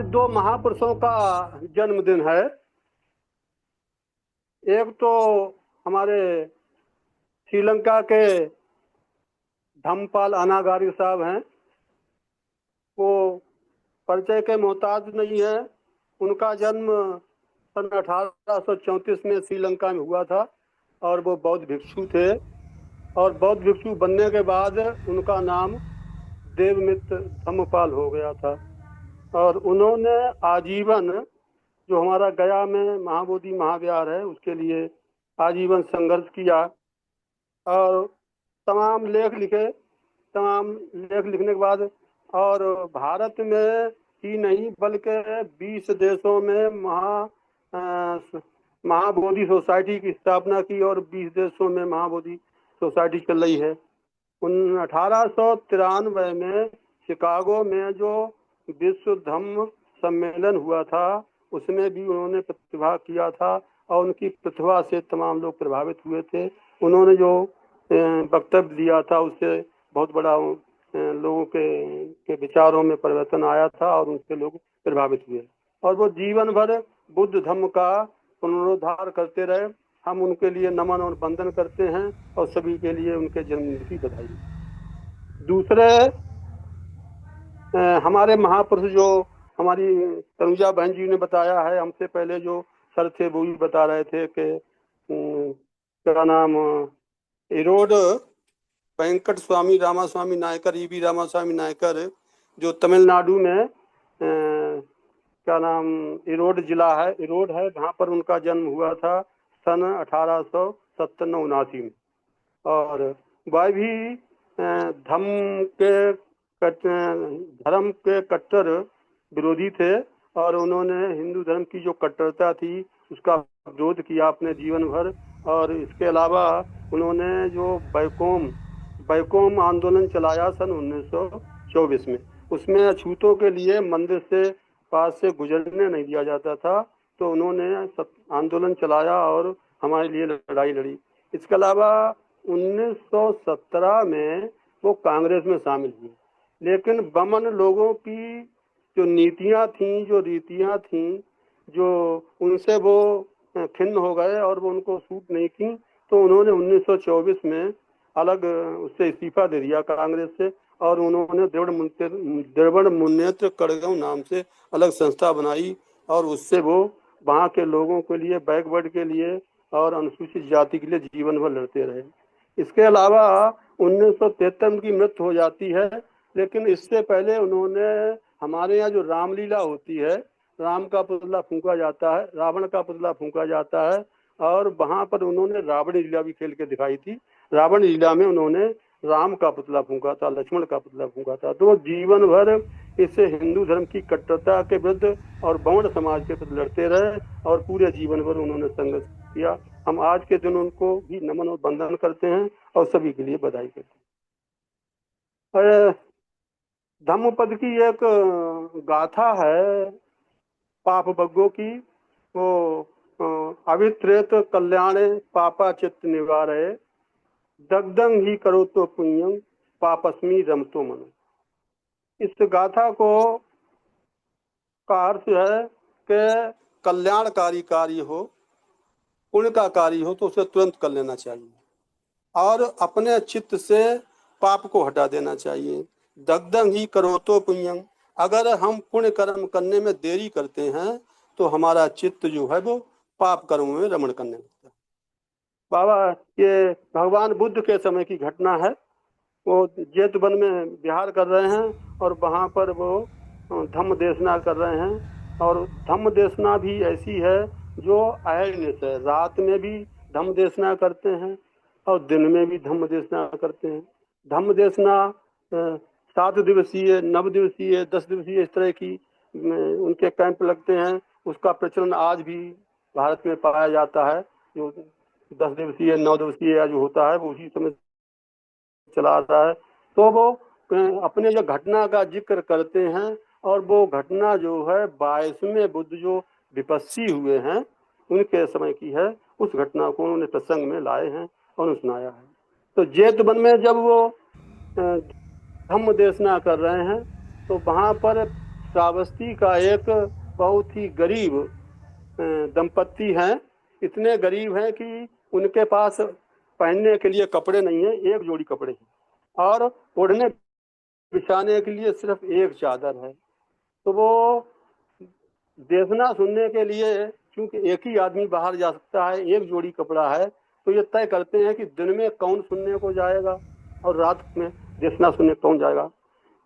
दो महापुरुषों का जन्मदिन है। एक तो हमारे श्रीलंका के धम्मपाल अनागारी साहब हैं। वो परिचय के मोहताज नहीं है। उनका जन्म सन 1834 में श्रीलंका में हुआ था और वो बौद्ध भिक्षु थे। और बौद्ध भिक्षु बनने के बाद उनका नाम देवमित्र धम्मपाल हो गया था। और उन्होंने आजीवन जो हमारा गया में महाबोधि महाविहार है उसके लिए आजीवन संघर्ष किया और तमाम लेख लिखे। तमाम लेख लिखने के बाद और भारत में ही नहीं बल्कि 20 देशों में महाबोधि सोसाइटी की स्थापना की और 20 देशों में महाबोधि सोसाइटी चल रही है। 1893 में शिकागो में जो विश्व धम्म सम्मेलन हुआ था उसमें भी उन्होंने प्रतिभाग किया था और उनकी प्रतिभा से तमाम लोग प्रभावित हुए थे। उन्होंने जो वक्तव्य दिया था उससे बहुत बड़ा लोगों के विचारों में परिवर्तन आया था और उनसे लोग प्रभावित हुए और वो जीवन भर बुद्ध धम्म का पुनरुद्धार करते रहे। हम उनके लिए नमन और वंदन करते हैं और सभी के लिए उनके जन्मदिन की बधाई। दूसरे हमारे महापुरुष जो हमारी तनुजा बहन जी ने बताया है, हमसे पहले जो सर थे वो भी बता रहे थे कि क्या नाम इरोड वेंकट स्वामी रामास्वामी नायकर, ईवी रामास्वामी नायकर, जो तमिलनाडु में क्या नाम इरोड जिला है, इरोड है, वहाँ पर उनका जन्म हुआ था सन 1879-79 में। और वह भी धर्म के कट्टर विरोधी थे और उन्होंने हिंदू धर्म की जो कट्टरता थी उसका विरोध किया अपने जीवन भर। और इसके अलावा उन्होंने जो बैकोम आंदोलन चलाया सन 1924 में, उसमें अछूतों के लिए मंदिर से पास से गुजरने नहीं दिया जाता था, तो उन्होंने आंदोलन चलाया और हमारे लिए लड़ाई लड़ी। इसके अलावा 1917 में वो कांग्रेस में शामिल हुए, लेकिन बमन लोगों की जो नीतियां थीं, जो रीतियां थीं, जो उनसे वो खिन्न हो गए और वो उनको सूट नहीं की, तो उन्होंने 1924 में अलग उससे इस्तीफा दे दिया कांग्रेस से और उन्होंने द्रविड़ मुन्नेत्र कड़गांव नाम से अलग संस्था बनाई और उससे वो वहाँ के लोगों के लिए, बैकवर्ड के लिए और अनुसूचित जाति के लिए जीवन भर लड़ते रहे। इसके अलावा 1973 की मृत्यु हो जाती है, लेकिन इससे पहले उन्होंने हमारे यहाँ जो रामलीला होती है, राम का पुतला फूंका जाता है, रावण का पुतला फूंका जाता है और वहाँ पर उन्होंने रावण लीला भी खेल के दिखाई थी। रावण लीला में उन्होंने राम का पुतला फूंका था, लक्ष्मण का पुतला फूंका था। तो जीवन भर इससे हिंदू धर्म की कट्टरता के विरुद्ध और वर्ण समाज के प्रति लड़ते रहे और पूरे जीवन भर उन्होंने संघर्ष किया। हम आज के दिन उनको भी नमन और वंदन करते हैं और सभी के लिए बधाई करते हैं। धम्मपद की एक गाथा है पाप बग्गो की, वो अवित्रेत कल्याणे पापा चित्त निवारे, दग्धं ही करो तो पुण्यं पापस्मी रमतो मनो। इस गाथा को का अर्थ है कि कल्याणकारी कार्य हो, पुण्य का कार्य हो तो उसे तुरंत कर लेना चाहिए और अपने चित्त से पाप को हटा देना चाहिए। दग्धं ही करो तो पुण्यं, अगर हम पुण्य कर्म करने में देरी करते हैं तो हमारा चित्त जो है वो पाप कर्म में रमण करने लगता है। बाबा, ये भगवान बुद्ध के समय की घटना है। वो जेतवन में विहार कर रहे हैं और वहाँ पर वो धम्म देशना कर रहे हैं और धम्म देशना भी ऐसी है जो अहर्निश है। रात में भी धम्म देशना करते हैं और दिन में भी धम्म देशना करते हैं। धम्म देशना 7 दिवसीय, 9 दिवसीय, 10 दिवसीय इस तरह की उनके कैंप लगते हैं। उसका प्रचलन आज भी भारत में पाया जाता है। जो 10 दिवसीय, 9 दिवसीय जो होता है वो उसी समय चला रहा है। तो वो अपने जो घटना का जिक्र करते हैं और वो घटना जो है 22वें बुद्ध जो विपस्सी हुए हैं उनके समय की है। उस घटना को उन्होंने प्रसंग में लाए हैं और सुनाया है। तो जेतवन में जब वो धम्म देशना कर रहे हैं तो वहाँ पर श्रावस्ती का एक बहुत ही गरीब दंपत्ति हैं। इतने गरीब हैं कि उनके पास पहनने के लिए कपड़े नहीं है, एक जोड़ी कपड़े हैं और ओढ़ने बिछाने के लिए सिर्फ एक चादर है। तो वो देखना सुनने के लिए, क्योंकि एक ही आदमी बाहर जा सकता है, एक जोड़ी कपड़ा है, तो ये तय करते हैं कि दिन में कौन सुनने को जाएगा और रात में देखना सुनने कौन जाएगा।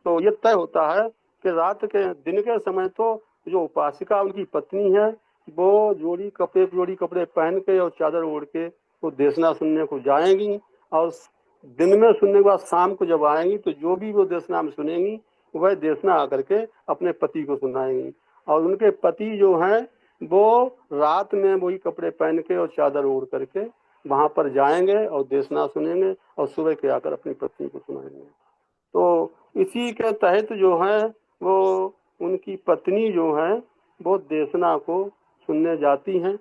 तो ये तय होता है कि रात के दिन के समय तो जो उपासिका उनकी पत्नी है वो जोड़ी कपड़े पहन के और चादर ओढ़ के वो देशना सुनने को जाएंगी, और दिन में सुनने के बाद शाम को जब आएंगी तो जो भी वो देशना में सुनेंगी वह देशना आकर के अपने पति को सुनाएंगी। और उनके पति जो हैं वो रात में वही कपड़े पहन के और चादर ओढ़ करके वहां पर जाएंगे और देशना सुनेंगे और सुबह के आकर अपनी पत्नी को सुनाएंगे। तो इसी के तहत जो है वो उनकी पत्नी जो है वो देशना को सुनने जाती हैं,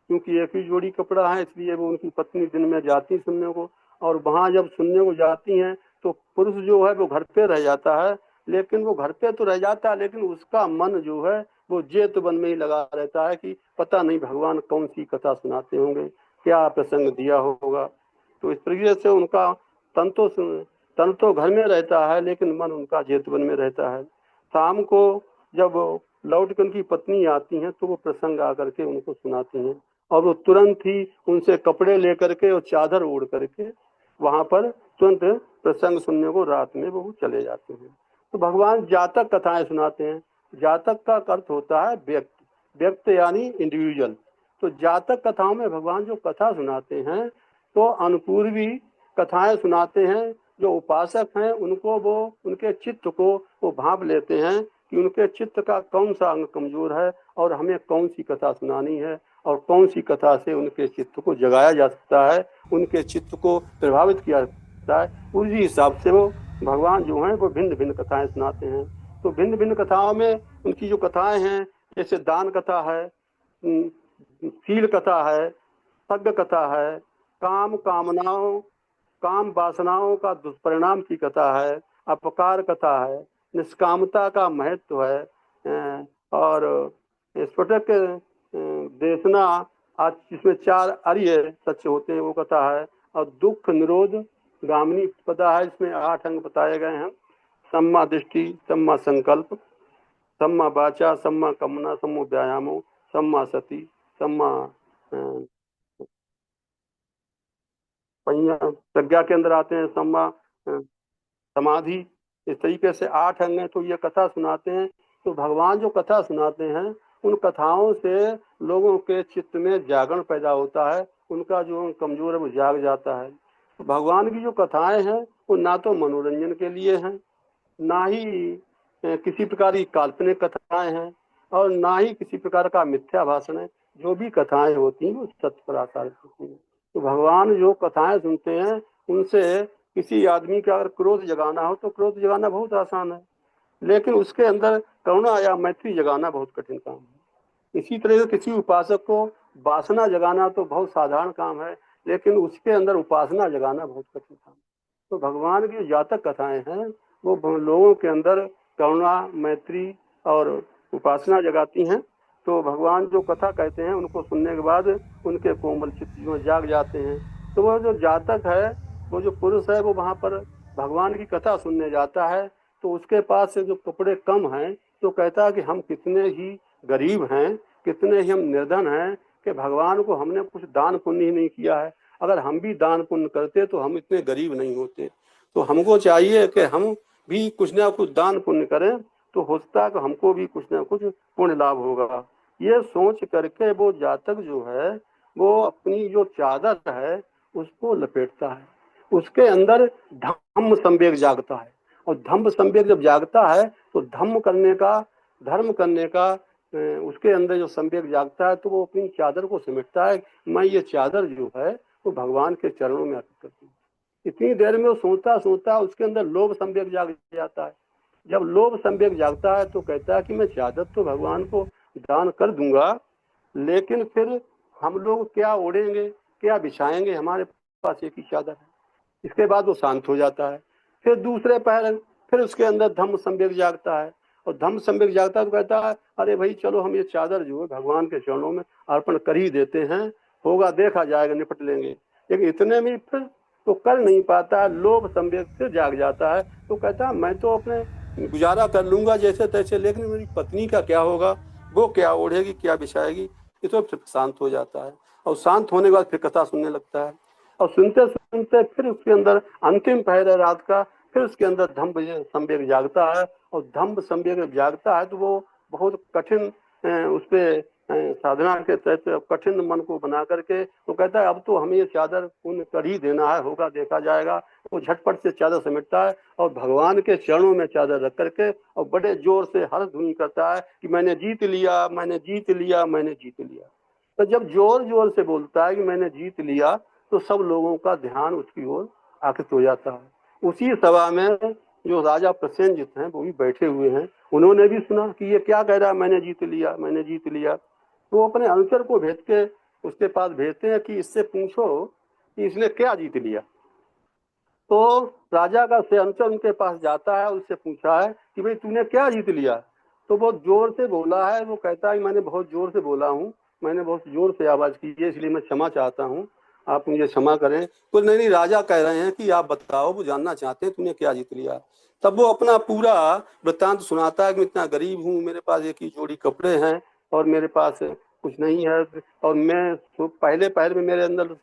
क्योंकि एक ही जोड़ी कपड़ा है इसलिए वो उनकी पत्नी दिन में जाती सुनने को। और वहां जब सुनने को जाती हैं तो पुरुष जो है वो घर पे रह जाता है, लेकिन वो घर पे तो रह जाता है लेकिन उसका मन जो है वो जेत बन में ही लगा रहता है कि पता नहीं भगवान कौन सी कथा सुनाते होंगे, क्या प्रसंग दिया होगा। तो इस तरीके से उनका तन तो तन तो घर में रहता है लेकिन मन उनका जेतवन में रहता है। शाम को जब लौट कर उनकी पत्नी आती हैं तो वो प्रसंग आकर के उनको सुनाती हैं और वो तुरंत ही उनसे कपड़े लेकर के और चादर ओढ़ करके वहां पर तुरंत प्रसंग सुनने को रात में वो चले जाते हैं। तो भगवान जातक कथाएं सुनाते हैं। जातक का अर्थ होता है व्यक्ति, व्यक्त यानी इंडिविजुअल। तो जातक कथाओं में भगवान जो कथा सुनाते हैं तो अनुपूर्वी कथाएं सुनाते हैं। जो उपासक हैं उनको वो उनके चित्त को वो भांप लेते हैं कि उनके चित्त का कौन सा अंग कमजोर है और हमें कौन सी कथा सुनानी है और कौन सी कथा से उनके चित्त को जगाया जा सकता है, उनके चित्त को प्रभावित किया जा सकता है। उसी हिसाब से वो भगवान जो हैं वो भिन्न भिन्न कथाएं सुनाते हैं। तो भिन्न भिन्न कथाओं में उनकी जो कथाएं हैं जैसे दान कथा है, शील कथा है, सज्ञ कथा है, काम वासनाओं का दुष्परिणाम की कथा है, अपकार कथा है, निष्कामता का महत्व है, और स्फुटक देशना आज जिसमें 4 अर्य सच्चे होते हैं वो कथा है, और दुख निरोध गामिनी पदा है जिसमें 8 अंग बताए गए हैं। सम्मा दृष्टि, सम्मा संकल्प, सम्मा वाचा, सम्मा कमना, सम्मा व्यायामो, सम्मा सती, सम्मा प्रज्ञा के अंदर आते हैं, सम्मा समाधि। इस तरीके से 8 अंग हैं। तो ये कथा सुनाते हैं। तो भगवान जो कथा सुनाते हैं उन कथाओं से लोगों के चित्त में जागरण पैदा होता है, उनका जो कमजोर है वो जाग जाता है। तो भगवान की जो कथाएं हैं वो ना तो मनोरंजन के लिए हैं, ना ही किसी प्रकार की काल्पनिक कथाएं हैं और ना ही किसी प्रकार का मिथ्या भाषण है। जो भी कथाएं होती हैं वो सत्य पर आधारित होती हैं। तो भगवान जो कथाएं सुनते हैं उनसे किसी आदमी का अगर क्रोध जगाना हो तो क्रोध जगाना बहुत आसान है, लेकिन उसके अंदर करुणा या मैत्री जगाना बहुत कठिन काम है। इसी तरह से किसी उपासक को वासना जगाना तो बहुत साधारण काम है, लेकिन उसके अंदर उपासना जगाना बहुत कठिन काम है। तो भगवान की जातक कथाएं हैं वो लोगों के अंदर करुणा, मैत्री और उपासना जगाती हैं। तो भगवान जो कथा कहते हैं उनको सुनने के बाद उनके कोमल चित्त जो जाग जाते हैं। तो वो जो जातक है, वो जो पुरुष है, वो वहां पर भगवान की कथा सुनने जाता है। तो उसके पास से जो कपड़े कम हैं तो कहता है कि हम कितने ही गरीब हैं, कितने ही हम निर्धन हैं कि भगवान को हमने कुछ दान पुण्य ही नहीं किया है। अगर हम भी दान पुण्य करते तो हम इतने गरीब नहीं होते। तो हमको चाहिए कि हम भी कुछ ना कुछ दान पुण्य करें तो हो सकता है कि हमको भी कुछ ना कुछ पुण्य लाभ होगा। ये सोच करके वो जातक जो है वो अपनी जो चादर है उसको लपेटता है। उसके अंदर धम्म संवेग जागता है, और धम्म संवेग जब जागता है तो धर्म करने का उसके अंदर जो संवेग जागता है तो वो अपनी चादर को समेटता है। मैं ये चादर जो है वो भगवान के चरणों में अर्पित करती हूँ। इतनी देर में वो सोचता सोचता उसके अंदर लोभ संवेग जाग जाता है। जब लोभ संवेग जागता है तो कहता है कि मैं चादर तो भगवान को दान कर दूंगा, लेकिन फिर हम लोग क्या ओढ़ेंगे, क्या बिछाएंगे, हमारे पास एक ही चादर है। इसके बाद वो शांत हो जाता है। फिर दूसरे पहर फिर उसके अंदर धम्म संवेग जागता है और धम्म सम्यक जागता है तो कहता है अरे भाई चलो हम ये चादर जो है भगवान के चरणों में अर्पण कर ही देते हैं, होगा देखा जाएगा, निपट लेंगे। लेकिन इतने में फिर तो कर नहीं पाता है, लोभ सम्यक से जाग जाता है, तो कहता है मैं तो अपने गुजारा कर लूंगा जैसे तैसे, लेकिन मेरी पत्नी का क्या होगा, वो क्या ओढ़ेगी क्या बिछाएगी। ये तो फिर शांत हो जाता है, और शांत होने के बाद फिर कथा सुनने लगता है। और सुनते सुनते फिर उसके अंदर अंतिम पहर है रात का, फिर उसके अंदर धम्म संवेग जागता है। और धम्म संवेग जागता है तो वो बहुत कठिन उस पे साधना के तहत कठिन मन को बना करके तो कहता है अब तो हमें ये चादर पुण्य कर ही देना है, होगा देखा जाएगा। वो झटपट से चादर समेटता है और भगवान के चरणों में चादर रख करके और बड़े जोर से हर्ष ध्वनि करता है कि मैंने जीत लिया, मैंने जीत लिया, मैंने जीत लिया। तो जब जोर जोर से बोलता है कि मैंने जीत लिया, तो सब लोगों का ध्यान उसकी ओर आकृष्ट हो जाता है। उसी सभा में जो राजा प्रसेनजित हैं वो भी बैठे हुए हैं, उन्होंने भी सुना कि ये क्या कह रहा है, मैंने जीत लिया, मैंने जीत लिया। तो वो अपने अनुचर को भेज के उसके पास भेजते हैं कि इससे पूछो कि इसने क्या जीत लिया। तो राजा का से अनुचर उनके पास जाता है, उससे पूछा है कि भाई तूने क्या जीत लिया। तो वो जोर से बोला है, वो कहता है मैंने बहुत जोर से बोला हूँ, मैंने बहुत जोर से आवाज की है, इसलिए मैं क्षमा चाहता हूँ, आप मुझे क्षमा करें। तो नहीं, राजा कह रहे हैं कि आप बताओ, वो जानना चाहते हैं तूने क्या जीत लिया। तब वो अपना पूरा वृत्तांत सुनाता है कि मैं इतना गरीब हूँ, मेरे पास एक ही जोड़ी कपड़े हैं और मेरे पास कुछ नहीं है, और मैं तो पहले पहल में मेरे अंदर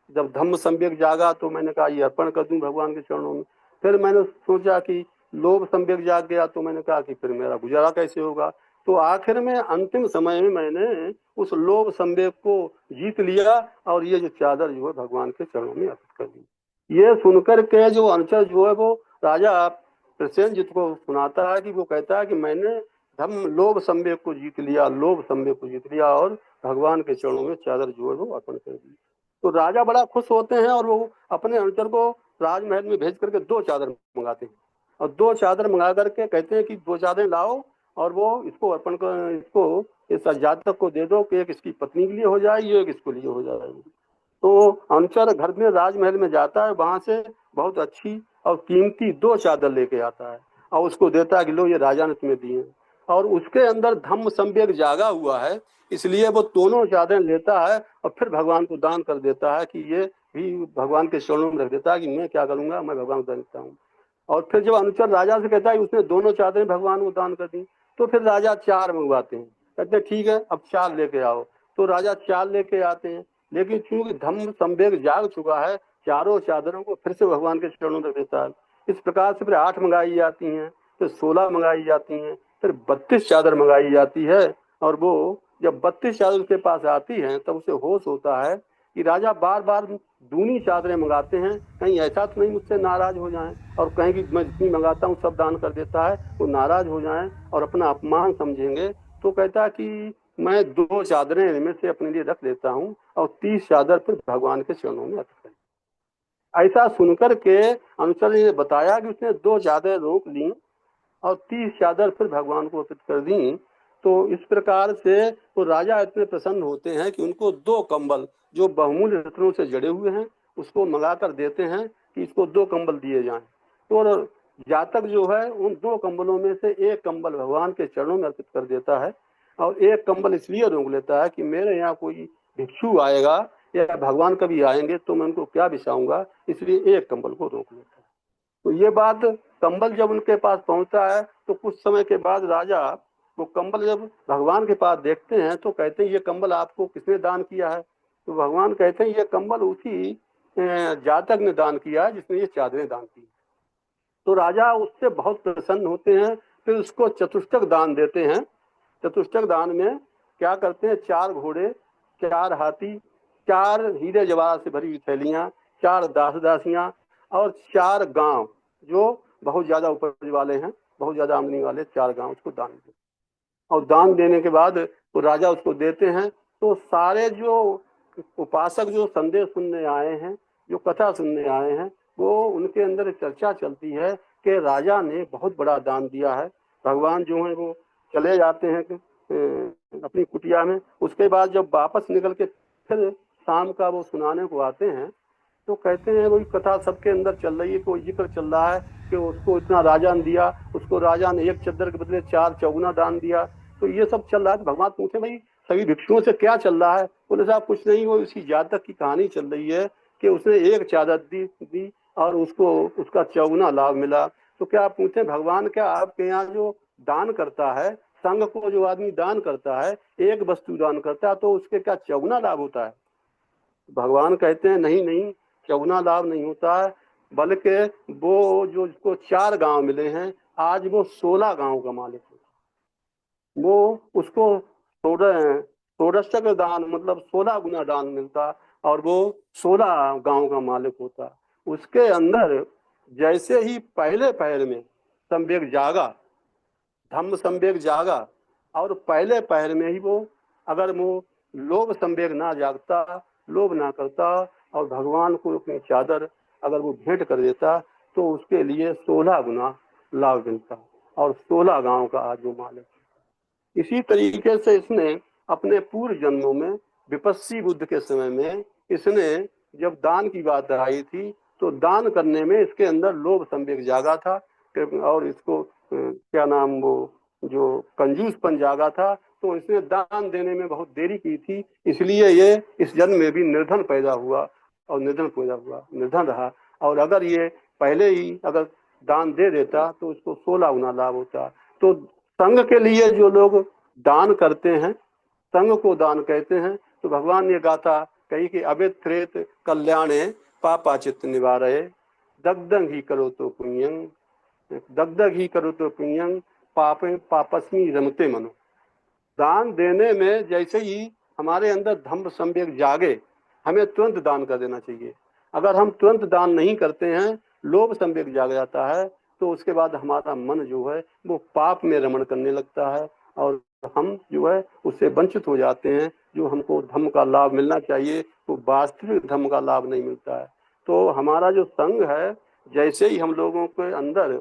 जब धम्म संवेग जागा तो मैंने कहा ये अर्पण कर दूं भगवान के चरणों में। फिर मैंने सोचा कि लोभ संवेग जाग गया तो मैंने कहा कि फिर मेरा गुजारा कैसे होगा। तो आखिर में अंतिम समय में मैंने उस लोभ संवेग को जीत लिया और ये जो चादर जो है भगवान के चरणों में अर्पित कर दी। ये सुनकर के जो अनुचर जो है वो राजा प्रसेनजित को सुनाता है कि वो कहता है कि मैंने धम्म लोभ संवेग को जीत लिया, लोभ संवेग को जीत लिया और भगवान के चरणों में चादर जो है वो अर्पण कर दी। तो राजा बड़ा खुश होते हैं और वो अपने अनुचर को राजमहल में भेज करके 2 चादर मंगाते हैं और 2 चादर मंगा करके कहते हैं कि 2 चादरें लाओ और वो इसको अर्पण कर, इसको इस जातक को दे दो कि एक इसकी पत्नी के लिए हो जाएगी, एक इसको लिए हो जाएगी। तो अनुचर घर में राजमहल में जाता है, वहां से बहुत अच्छी और कीमती 2 चादर लेके आता है और उसको देता है कि लो ये राजा ने तुम्हें दी है। और उसके अंदर धम्म संवेग जागा हुआ है, इसलिए वो दोनों चादरें लेता है और फिर भगवान को दान कर देता है कि ये भी भगवान के चरणों में रख देता है कि मैं क्या करूंगा, मैं भगवान को देता हूँ। और फिर जब अनुचर राजा से कहता है उसने दोनों चादरें भगवान को दान कर दी, तो फिर राजा 4 मंगवाते हैं, कहते हैं ठीक है अब 4 लेके आओ। तो राजा 4 लेके आते हैं, लेकिन चूंकि धम्म संवेग जाग चुका है, चारों चादरों को फिर से भगवान के चरणों में रख देता है। इस प्रकार से फिर 8 मंगाई जाती हैं, फिर 16 मंगाई जाती हैं, फिर 32 चादर मंगाई जाती है। और वो जब 32 चादर उसके पास आती हैं तब उसे होश होता है कि राजा बार बार दूनी चादरें मंगाते हैं, कहीं ऐसा तो नहीं मुझसे नाराज हो जाएं और कहें कि मैं जितनी मंगाता हूँ सब दान कर देता है, वो नाराज हो जाएं और अपना अपमान समझेंगे। तो कहता है कि मैं 2 चादरें इनमें से अपने लिए रख लेता हूँ और 30 चादर फिर भगवान के चरणों में अर्पित कर। ऐसा सुनकर के अनुचर ने बताया कि उसने 2 चादरें रोक ली और 30 चादर फिर भगवान को अर्पित कर दी। तो इस प्रकार से तो राजा इतने प्रसन्न होते हैं कि उनको 2 कंबल जो बहुमूल्य रत्नों से जड़े हुए हैं उसको मंगा कर देते हैं कि इसको 2 कंबल दिए जाएं। तो जातक जो है उन 2 कंबलों में से एक कंबल भगवान के चरणों में अर्पित कर देता है और एक कंबल इसलिए रोक लेता है कि मेरे यहाँ कोई भिक्षु आएगा या भगवान कभी आएंगे तो मैं उनको क्या बिछाऊंगा, इसलिए एक कंबल को रोक लेता है। तो ये बात कंबल जब उनके पास पहुंचता है तो कुछ समय के बाद राजा वो कंबल जब भगवान के पास देखते हैं तो कहते हैं ये कंबल आपको किसने दान किया है। तो भगवान कहते हैं ये कंबल उसी जातक ने दान किया है जिसने ये चादरें दान की। तो राजा उससे बहुत प्रसन्न होते हैं, फिर उसको चतुष्टक दान देते हैं। चतुष्टक दान में क्या करते हैं, 4 घोड़े, 4 हाथी, 4 हीरे जवाहरात से भरी हुई थैलियां, 4 दास दासियां और 4 गांव जो बहुत ज्यादा उपज वाले हैं, बहुत ज्यादा आमदनी वाले 4 गांव उसको दान देते। और दान देने के बाद तो राजा उसको देते हैं। तो सारे जो उपासक जो संदेश सुनने आए हैं, जो कथा सुनने आए हैं, वो उनके अंदर चर्चा चलती है कि राजा ने बहुत बड़ा दान दिया है। भगवान जो है वो चले जाते हैं अपनी कुटिया में। उसके बाद जब वापस निकल के फिर शाम का वो सुनाने को आते हैं तो कहते हैं वही कथा सबके अंदर चल रही है, कोई जिक्र चल रहा है कि उसको इतना राजा ने दिया, उसको राजा ने 1 चद्दर के बदले 4 चौगुना दान दिया। तो ये सब चल रहा है। भगवान पूछे भाई सभी भिक्षुओं से क्या चल रहा है? बोले साहब कुछ नहीं, वो इसी जातक की कहानी चल रही है कि उसने 1 चादर दी और उसको उसका चौगुना लाभ मिला। तो क्या आप पूछते भगवान क्या आपके यहाँ जो दान करता है, संघ को जो आदमी दान करता है, 1 वस्तु दान करता है, तो उसके क्या चौगुना लाभ होता है? भगवान कहते हैं नहीं नहीं, चौगुना लाभ नहीं होता है, बल्कि वो जो उसको 4 गांव मिले हैं, आज वो 16 गांव का मालिक है। वो उसको 16 दान मतलब 16 गुना दान मिलता और वो 16 गांव का मालिक होता। उसके अंदर जैसे ही पहले पहर में संवेग जागा, धम्म संवेग जागा, और पहले पहर में ही वो अगर वो लोभ संवेग ना जागता, लोभ ना करता और भगवान को अपनी चादर अगर वो भेंट कर देता, तो उसके लिए 16 गुना लाभ मिलता और 16 गांव का आज वो मालिक। इसी तरीके से इसने अपने पूर्व जन्मों में विपस्सी बुद्ध के समय में इसने जब दान की बात आई थी, तो दान करने में इसके अंदर लोभ संवेग जागा था और इसको क्या नाम वो जो कंजूसपन जागा था, तो इसने दान देने में बहुत देरी की थी, इसलिए ये इस जन्म में भी निर्धन पैदा हुआ और निर्धन रहा। और अगर ये पहले ही अगर दान दे देता तो इसको 16 गुना लाभ होता। तो संघ के लिए जो लोग दान करते हैं, संघ को दान कहते हैं, तो भगवान ने गाथा कही कि अभित्रेत कल्याणे पापाचित निवारय, दग्धं ही करो तो पुण्यं, दग्धं ही करो तो पुण्यं, पापे पापस्मी रमते मनो। दान देने में जैसे ही हमारे अंदर धम्म संवेग जागे, हमें तुरंत दान कर देना चाहिए। अगर हम तुरंत दान नहीं करते हैं, लोभ संवेग जाग जाता है, तो उसके बाद हमारा मन जो है वो पाप में रमण करने लगता है और हम जो है उससे वंचित हो जाते हैं। जो हमको धम्म का लाभ मिलना चाहिए वो वास्तविक धम्म का लाभ नहीं मिलता है। तो हमारा जो संघ है, जैसे ही हम लोगों के अंदर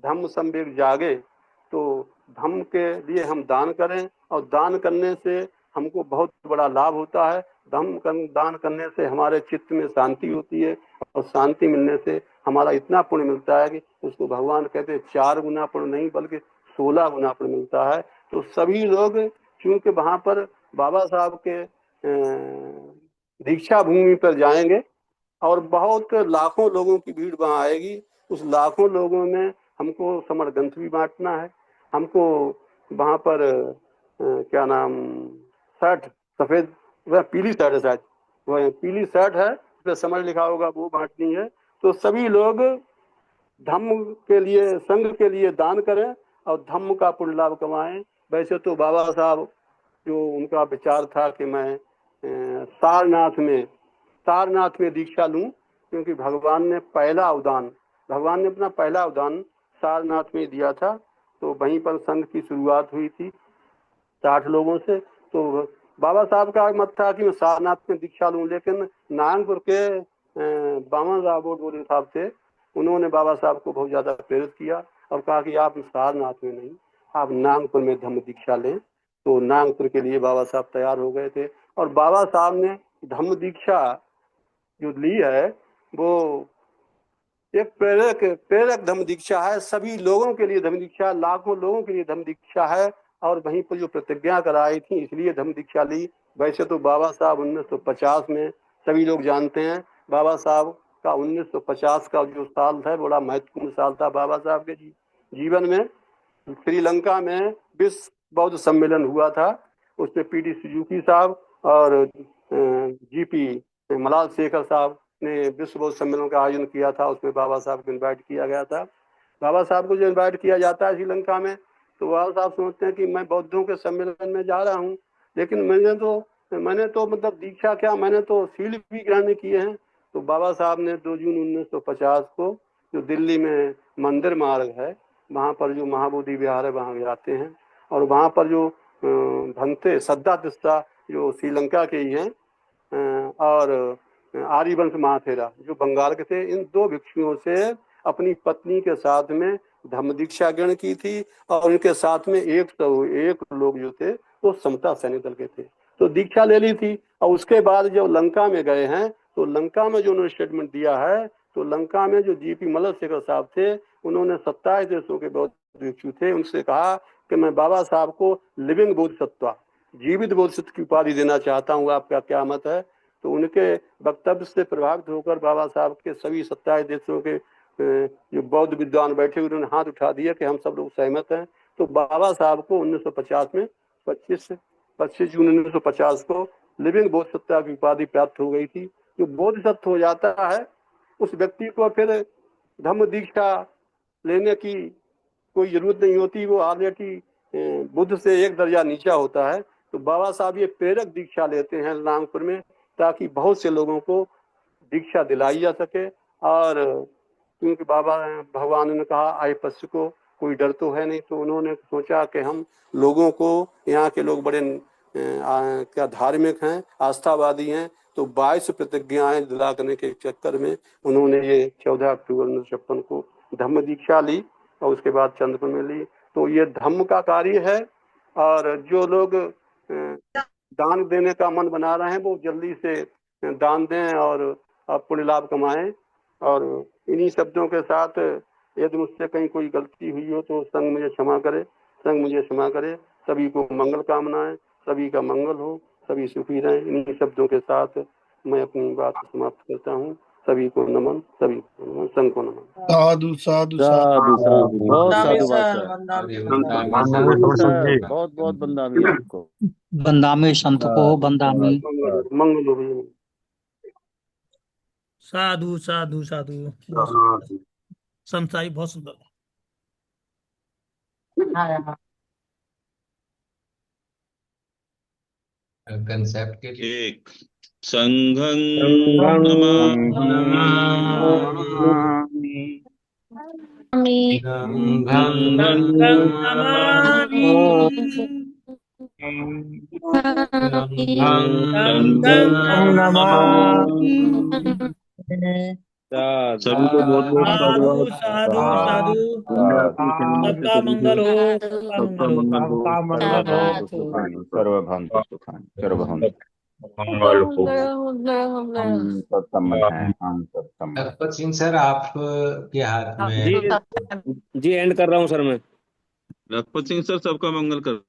धम्म संवेग जागे, तो धम्म के लिए हम दान करें और दान करने से हमको बहुत बड़ा लाभ होता है। दान करने से हमारे चित्त में शांति होती है और शांति मिलने से हमारा इतना पुण्य मिलता है कि उसको भगवान कहते हैं 4 गुना पुण्य नहीं बल्कि 16 गुना पुण्य मिलता है। तो सभी लोग क्योंकि वहां पर बाबा साहब के दीक्षा भूमि पर जाएंगे और बहुत लाखों लोगों की भीड़ वहां आएगी। उस लाखों लोगों में हमको समर ग्रंथ भी बांटना है। हमको वहां पर क्या नाम शर्ट, सफेद वह पीली शर्ट है शायद, वह पीली शर्ट है, उस पर समर लिखा होगा, वो बांटनी है। तो सभी लोग धम्म के लिए, संघ के लिए दान करें और धम्म का पुण्य लाभ कमाएं। वैसे तो बाबा साहब जो उनका विचार था कि मैं सारनाथ में दीक्षा लूं, क्योंकि भगवान ने अपना पहला अवदान सारनाथ में दिया था। तो वहीं पर संघ की शुरुआत हुई थी 60 लोगों से। तो बाबा साहब का मत था कि मैं सारनाथ में दीक्षा लूं, लेकिन नारायणपुर के बामन राव बोले साहब थे, उन्होंने बाबा साहब को बहुत ज्यादा प्रेरित किया और कहा कि आप सारनाथ में नहीं, आप नागपुर में धम्म दीक्षा लें। तो नागपुर के लिए बाबा साहब तैयार हो गए थे और बाबा साहब ने धम्म दीक्षा जो ली है वो एक प्रेरक धम्म दीक्षा है। सभी लोगों के लिए धम्म दीक्षा, लाखों लोगों के लिए धम्म दीक्षा है। और वहीं पर जो प्रतिज्ञा कराई थी इसलिए धम्म दीक्षा ली। वैसे तो बाबा साहब 1950 में सभी लोग जानते हैं, बाबा साहब का 1950 का जो साल था बड़ा महत्वपूर्ण साल था बाबा साहब के जीवन में। श्रीलंका में विश्व बौद्ध सम्मेलन हुआ था, उसमें पीडी सुजुकी साहब और जीपी मलाल शेखर साहब ने विश्व बौद्ध सम्मेलन का आयोजन किया था। उसमें बाबा साहब को इनवाइट किया गया था। बाबा साहब को जो इनवाइट किया जाता है श्रीलंका में, तो बाबा साहब सोचते हैं कि मैं बौद्धों के सम्मेलन में जा रहा हूँ, लेकिन मैंने तो मतलब दीक्षा क्या, मैंने तो सील भी ग्रहण किए हैं। तो बाबा साहब ने 2 जून 1950 को जो दिल्ली में मंदिर मार्ग है, वहाँ पर जो महाबोधि विहार है वहाँ जाते हैं और वहाँ पर जो भंते सद्दा तिस्सा जो श्रीलंका के ही हैं और आर्यवंश महाथेरा जो बंगाल के थे, इन 2 भिक्षुओं से अपनी पत्नी के साथ में धम्म दीक्षा ग्रहण की थी और उनके साथ में 101 लोग जो थे वो समता सैनिक दल के थे। तो दीक्षा ले ली थी और उसके बाद जब लंका में गए हैं तो लंका में जो उन्होंने स्टेटमेंट दिया है, तो लंका में जो जीपी मल्ल शेखर साहब थे उन्होंने 27 देशों के बौद्ध भिक्षु थे, उनसे कहा कि मैं बाबा साहब को लिविंग बोधिसत्व, जीवित बोधिसत्व की उपाधि देना चाहता हूँ, आपका क्या मत है। तो उनके वक्तव्य से प्रभावित होकर बाबा साहब के सभी 27 देशों के जो बौद्ध विद्वान बैठे उन्होंने हाथ उठा दिया कि हम सब लोग सहमत हैं। तो बाबा साहब को 1950 में 25 जून 1950 को लिविंग बोधिसत्व की उपाधि प्राप्त हो गई थी। जो बोधिसत्व हो जाता है उस व्यक्ति को फिर धम्म दीक्षा लेने की कोई जरूरत नहीं होती, वो ऑलरेडी बुद्ध से एक दर्जा नीचा होता है। तो बाबा साहब ये प्रेरक दीक्षा लेते हैं नागपुर में, ताकि बहुत से लोगों को दीक्षा दिलाई जा सके। और क्योंकि बाबा भगवान ने कहा आए पश्य को कोई डर तो है नहीं, तो उन्होंने सोचा कि हम लोगों को, यहाँ के लोग बड़े क्या धार्मिक हैं, आस्थावादी हैं, तो 22 प्रतिज्ञाएं दिला करने के चक्कर में उन्होंने ये 14 अक्टूबर 1956 को धम्म दीक्षा ली और उसके बाद चंद्रपुर में ली। तो ये धम्म का कार्य है। और जो लोग दान देने का मन बना रहे हैं वो जल्दी से दान दें और पुण्य लाभ कमाएं। और इन्हीं शब्दों के साथ यदि मुझसे कहीं कोई गलती हुई हो तो संग मुझे क्षमा करे, संग मुझे क्षमा करे। सभी को मंगल कामनाएं, सभी का मंगल हो, सभी सुखी रहें। इन्हीं शब्दों के साथ मैं अपनी बात समाप्त करता हूँ। सभी को नमन, सभी को नमन, संग को नमन। साधु साधु साधु साधु, बहुत वंदामी साधुवाद सर, सर, वंदामी सर, बहुत बहुत बंदामी आपको। बंदामी संत को बंदामी। मंगल हो भैया। साधु साधु साधु, समसाई बहुत सुंदर। कंसेप्ट के लिए एक संघं नमामि। सभी को बहुत बहुत साधु साधुवाद। साधु साधु, सबका मंगल हो, सबका मंगल हो। सर्वभवन्तु सुखानि, सर्वभवन्तु हम सब सम्मत हैं, हम सब सम्मत। लखपत सिंह सर, आप के हाथ में जी एंड कर रहा हूँ सर मैं। लखपत सिंह सर सबका मंगल कर